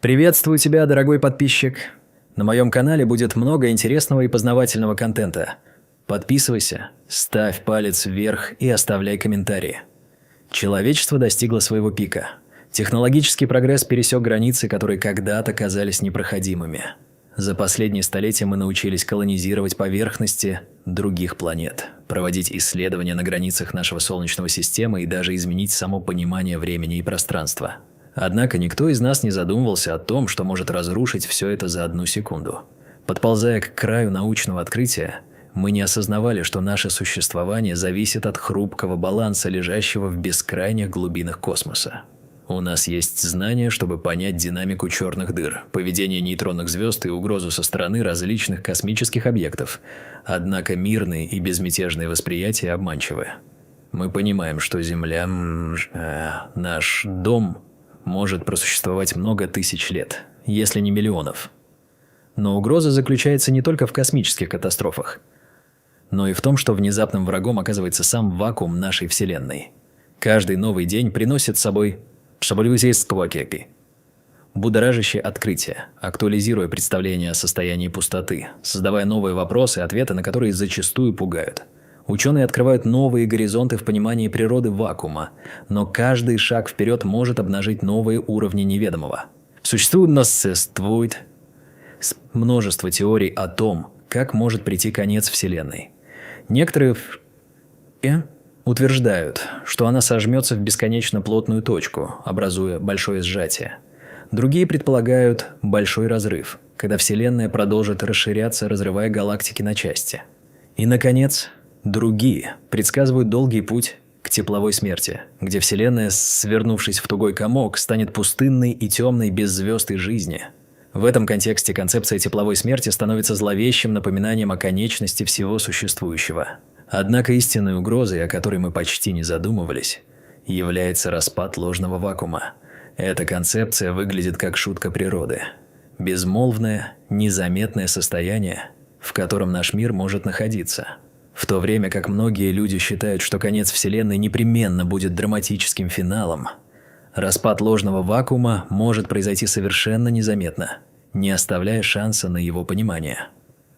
Приветствую тебя, дорогой подписчик. На моем канале будет много интересного и познавательного контента. Подписывайся, ставь палец вверх и оставляй комментарии. Человечество достигло своего пика. Технологический прогресс пересек границы, которые когда-то казались непроходимыми. За последние столетия мы научились колонизировать поверхности других планет, проводить исследования на границах нашего Солнечной системы и даже изменить само понимание времени и пространства. Однако никто из нас не задумывался о том, что может разрушить все это за одну секунду. Подползая к краю научного открытия, мы не осознавали, что наше существование зависит от хрупкого баланса, лежащего в бескрайних глубинах космоса. У нас есть знания, чтобы понять динамику черных дыр, поведение нейтронных звезд и угрозу со стороны различных космических объектов. Однако мирные и безмятежные восприятия обманчивы. Мы понимаем, что Земля, наш дом, может просуществовать много тысяч лет, если не миллионов. Но угроза заключается не только в космических катастрофах, но и в том, что внезапным врагом оказывается сам вакуум нашей Вселенной. Каждый новый день приносит с собой будоражащее открытие, актуализируя представление о состоянии пустоты, создавая новые вопросы, ответы на которые зачастую пугают. Ученые открывают новые горизонты в понимании природы вакуума, но каждый шаг вперед может обнажить новые уровни неведомого. Существует множество теорий о том, как может прийти конец Вселенной. Некоторые утверждают, что она сожмется в бесконечно плотную точку, образуя большое сжатие. Другие предполагают большой разрыв, когда Вселенная продолжит расширяться, разрывая галактики на части. И, наконец, другие предсказывают долгий путь к тепловой смерти, где Вселенная, свернувшись в тугой комок, станет пустынной и темной без звезд и жизни. В этом контексте концепция тепловой смерти становится зловещим напоминанием о конечности всего существующего. Однако истинной угрозой, о которой мы почти не задумывались, является распад ложного вакуума. Эта концепция выглядит как шутка природы. Безмолвное, незаметное состояние, в котором наш мир может находиться. В то время как многие люди считают, что конец Вселенной непременно будет драматическим финалом, распад ложного вакуума может произойти совершенно незаметно, не оставляя шанса на его понимание.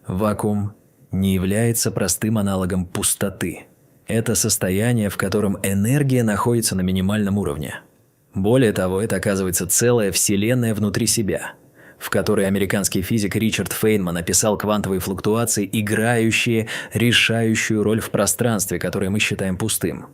Вакуум не является простым аналогом пустоты. Это состояние, в котором энергия находится на минимальном уровне. Более того, это оказывается целая Вселенная внутри себя, в которой американский физик Ричард Фейнман описал квантовые флуктуации, играющие решающую роль в пространстве, которое мы считаем пустым.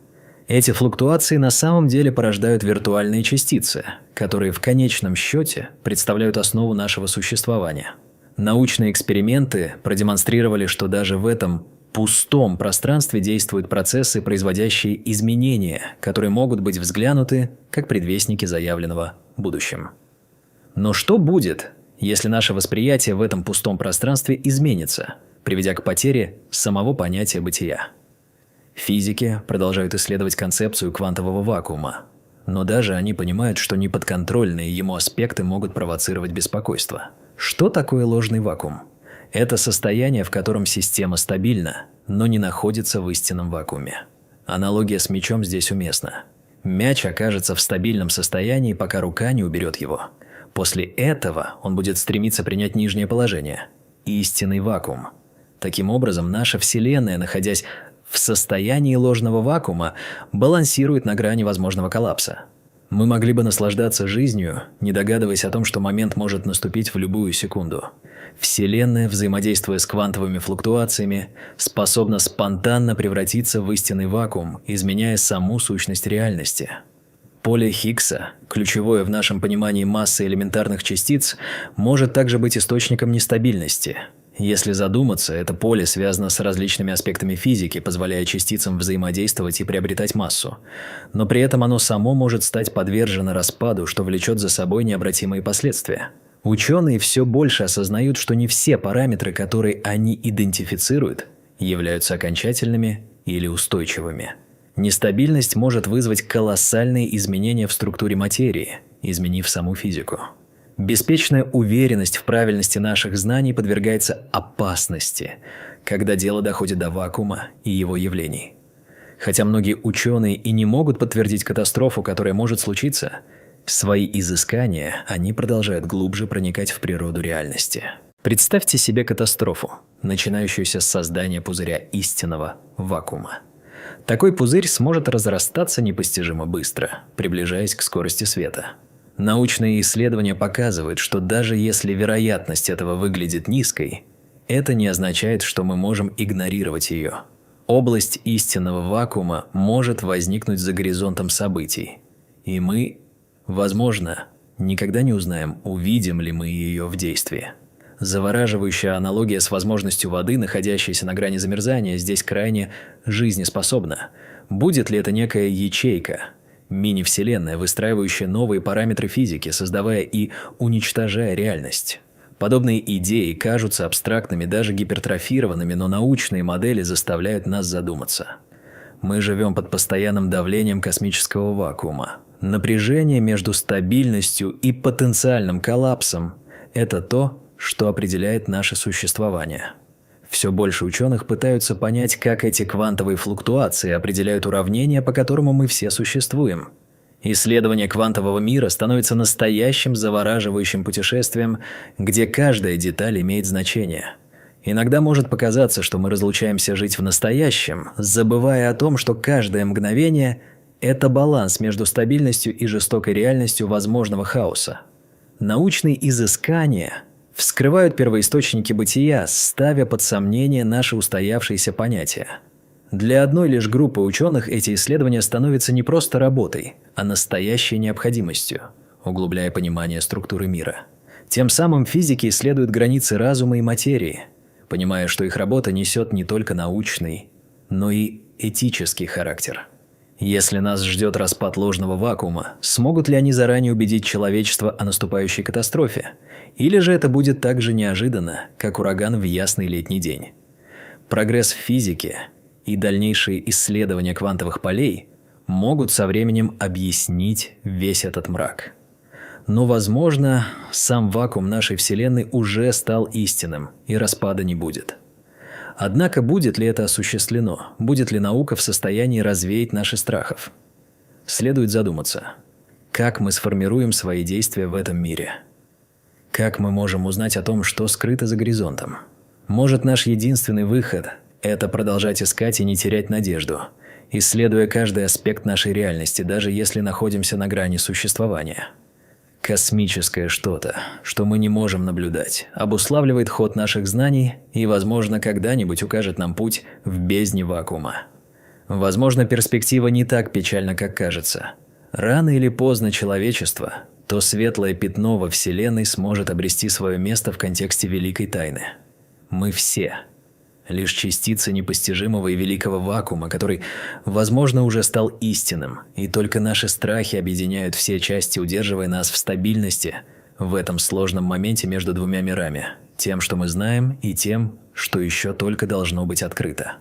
Эти флуктуации на самом деле порождают виртуальные частицы, которые в конечном счете представляют основу нашего существования. Научные эксперименты продемонстрировали, что даже в этом пустом пространстве действуют процессы, производящие изменения, которые могут быть взглянуты как предвестники заявленного будущим. Но что будет, если наше восприятие в этом пустом пространстве изменится, приведя к потере самого понятия бытия? Физики продолжают исследовать концепцию квантового вакуума, но даже они понимают, что неподконтрольные ему аспекты могут провоцировать беспокойство. Что такое ложный вакуум? Это состояние, в котором система стабильна, но не находится в истинном вакууме. Аналогия с мячом здесь уместна. Мяч окажется в стабильном состоянии, пока рука не уберет его. После этого он будет стремиться принять нижнее положение – истинный вакуум. Таким образом, наша Вселенная, находясь в состоянии ложного вакуума, балансирует на грани возможного коллапса. Мы могли бы наслаждаться жизнью, не догадываясь о том, что момент может наступить в любую секунду. Вселенная, взаимодействуя с квантовыми флуктуациями, способна спонтанно превратиться в истинный вакуум, изменяя саму сущность реальности. Поле Хиггса, ключевое в нашем понимании массы элементарных частиц, может также быть источником нестабильности. Если задуматься, это поле связано с различными аспектами физики, позволяя частицам взаимодействовать и приобретать массу. Но при этом оно само может стать подвержено распаду, что влечет за собой необратимые последствия. Ученые все больше осознают, что не все параметры, которые они идентифицируют, являются окончательными или устойчивыми. Нестабильность может вызвать колоссальные изменения в структуре материи, изменив саму физику. Беспечная уверенность в правильности наших знаний подвергается опасности, когда дело доходит до вакуума и его явлений. Хотя многие ученые и не могут подтвердить катастрофу, которая может случиться, Свои изыскания они продолжают глубже проникать в природу реальности. Представьте себе катастрофу, начинающуюся с создания пузыря истинного вакуума. Такой пузырь сможет разрастаться непостижимо быстро, приближаясь к скорости света. Научные исследования показывают, что даже если вероятность этого выглядит низкой, это не означает, что мы можем игнорировать ее. Область истинного вакуума может возникнуть за горизонтом событий, и мы, возможно, никогда не узнаем, увидим ли мы ее в действии. Завораживающая аналогия с возможностью воды, находящейся на грани замерзания, здесь крайне жизнеспособна. Будет ли это некая ячейка, мини-вселенная, выстраивающая новые параметры физики, создавая и уничтожая реальность? Подобные идеи кажутся абстрактными, даже гипертрофированными, но научные модели заставляют нас задуматься. Мы живем под постоянным давлением космического вакуума. Напряжение между стабильностью и потенциальным коллапсом – это то, что определяет наше существование. Все больше ученых пытаются понять, как эти квантовые флуктуации определяют уравнение, по которому мы все существуем. Исследование квантового мира становится настоящим завораживающим путешествием, где каждая деталь имеет значение. Иногда может показаться, что мы разлучаемся жить в настоящем, забывая о том, что каждое мгновение – это баланс между стабильностью и жестокой реальностью возможного хаоса. Научные изыскания вскрывают первоисточники бытия, ставя под сомнение наши устоявшиеся понятия. Для одной лишь группы ученых эти исследования становятся не просто работой, а настоящей необходимостью, углубляя понимание структуры мира. Тем самым физики исследуют границы разума и материи, понимая, что их работа несет не только научный, но и этический характер. Если нас ждет распад ложного вакуума, смогут ли они заранее убедить человечество о наступающей катастрофе? Или же это будет так же неожиданно, как ураган в ясный летний день? Прогресс в физике и дальнейшие исследования квантовых полей могут со временем объяснить весь этот мрак. Но, возможно, сам вакуум нашей Вселенной уже стал истинным, и распада не будет. Однако будет ли это осуществлено? Будет ли наука в состоянии развеять наши страхов? Следует задуматься, как мы сформируем свои действия в этом мире? Как мы можем узнать о том, что скрыто за горизонтом? Может, наш единственный выход – это продолжать искать и не терять надежду, исследуя каждый аспект нашей реальности, даже если находимся на грани существования. Космическое что-то, что мы не можем наблюдать, обуславливает ход наших знаний и, возможно, когда-нибудь укажет нам путь в бездне вакуума. Возможно, перспектива не так печальна, как кажется. Рано или поздно человечество, то светлое пятно во Вселенной, сможет обрести свое место в контексте великой тайны. Мы все лишь частицы непостижимого и великого вакуума, который, возможно, уже стал истинным, и только наши страхи объединяют все части, удерживая нас в стабильности в этом сложном моменте между двумя мирами, тем, что мы знаем, и тем, что еще только должно быть открыто.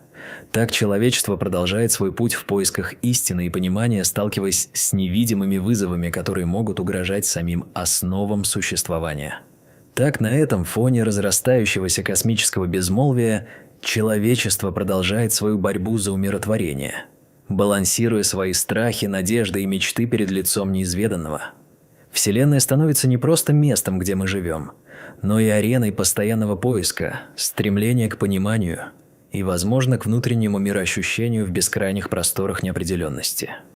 Так человечество продолжает свой путь в поисках истины и понимания, сталкиваясь с невидимыми вызовами, которые могут угрожать самим основам существования. Так, на этом фоне разрастающегося космического безмолвия человечество продолжает свою борьбу за умиротворение, балансируя свои страхи, надежды и мечты перед лицом неизведанного. Вселенная становится не просто местом, где мы живем, но и ареной постоянного поиска, стремления к пониманию и, возможно, к внутреннему мироощущению в бескрайних просторах неопределенности.